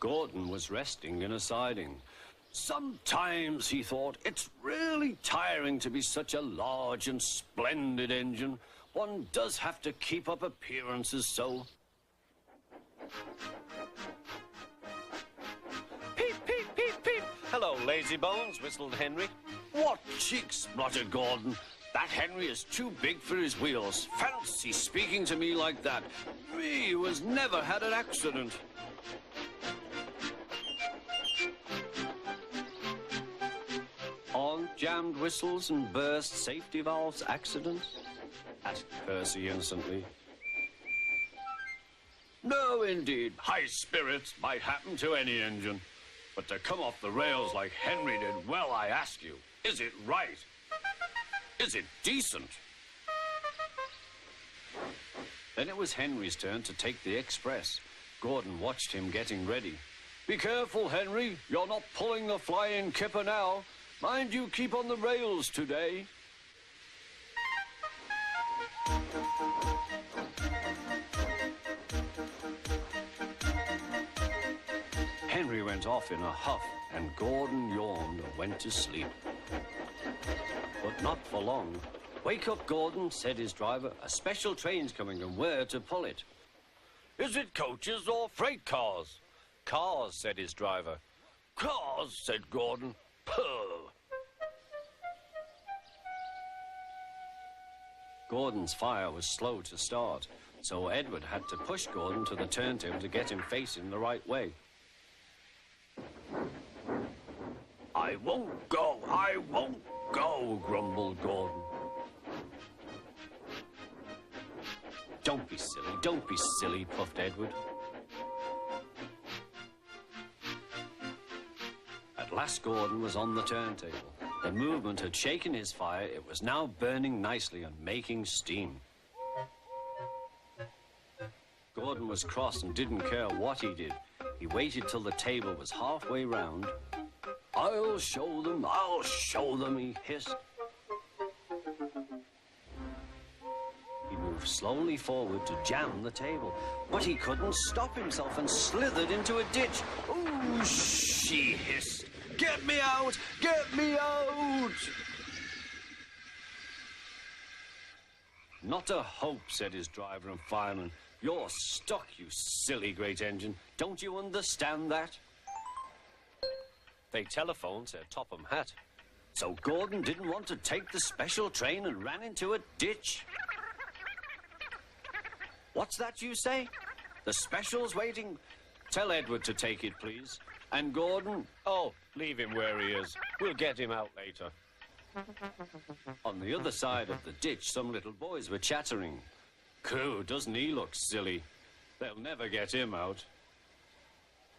Gordon was resting in a siding. Sometimes, he thought, it's really tiring to be such a large and splendid engine. One does have to keep up appearances so. Peep, peep, peep, peep. Hello, lazybones, whistled Henry. What cheeks, spluttered Gordon. That Henry is too big for his wheels. Fancy speaking to me like that. Me, who has never had an accident. Aren't jammed whistles and burst safety valves accidents? Asked Percy innocently. No, indeed. High spirits might happen to any engine. But to come off the rails like Henry did, well, I ask you, is it right? Is it decent? Then it was Henry's turn to take the express. Gordon watched him getting ready. Be careful, Henry. You're not pulling the flying kipper now. Mind you keep on the rails today. Henry went off in a huff, and Gordon yawned and went to sleep. But not for long. Wake up, Gordon, said his driver. A special train's coming, and where to pull it? Is it coaches or freight cars? Cars, said his driver. Cars, said Gordon. Puh. Gordon's fire was slow to start, so Edward had to push Gordon to the turntable to get him facing the right way. I won't go, I won't go, grumbled Gordon. Don't be silly, puffed Edward. At last Gordon was on the turntable. The movement had shaken his fire. It was now burning nicely and making steam. Gordon was cross and didn't care what he did. He waited till the table was halfway round. I'll show them, he hissed. He moved slowly forward to jam the table, but he couldn't stop himself and slithered into a ditch. Ooh, she hissed. Get me out! Get me out! Not a hope, said his driver and fireman. You're stuck, you silly great engine. Don't you understand that? They telephoned to Topham Hatt. So Gordon didn't want to take the special train and ran into a ditch. What's that you say? The special's waiting? Tell Edward to take it, please. And Gordon? Oh, leave him where he is. We'll get him out later. On the other side of the ditch, some little boys were chattering. Coo, doesn't he look silly? They'll never get him out.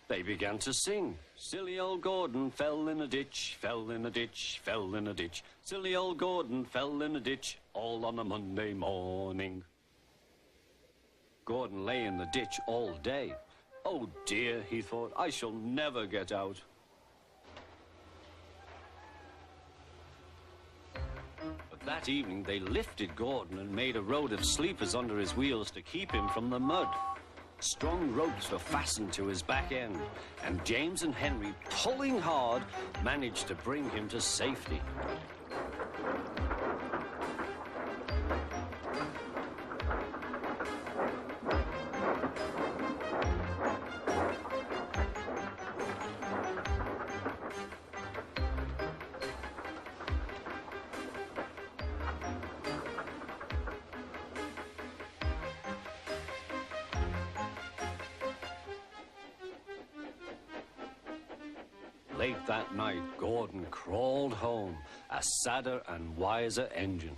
They began to sing. Silly old Gordon fell in a ditch, fell in a ditch, fell in a ditch. Silly old Gordon fell in a ditch, all on a Monday morning. Gordon lay in the ditch all day. Oh dear, he thought, I shall never get out. But that evening they lifted Gordon and made a road of sleepers under his wheels to keep him from the mud. Strong ropes were fastened to his back end, and James and Henry, pulling hard, managed to bring him to safety. Late that night, Gordon crawled home, a sadder and wiser engine.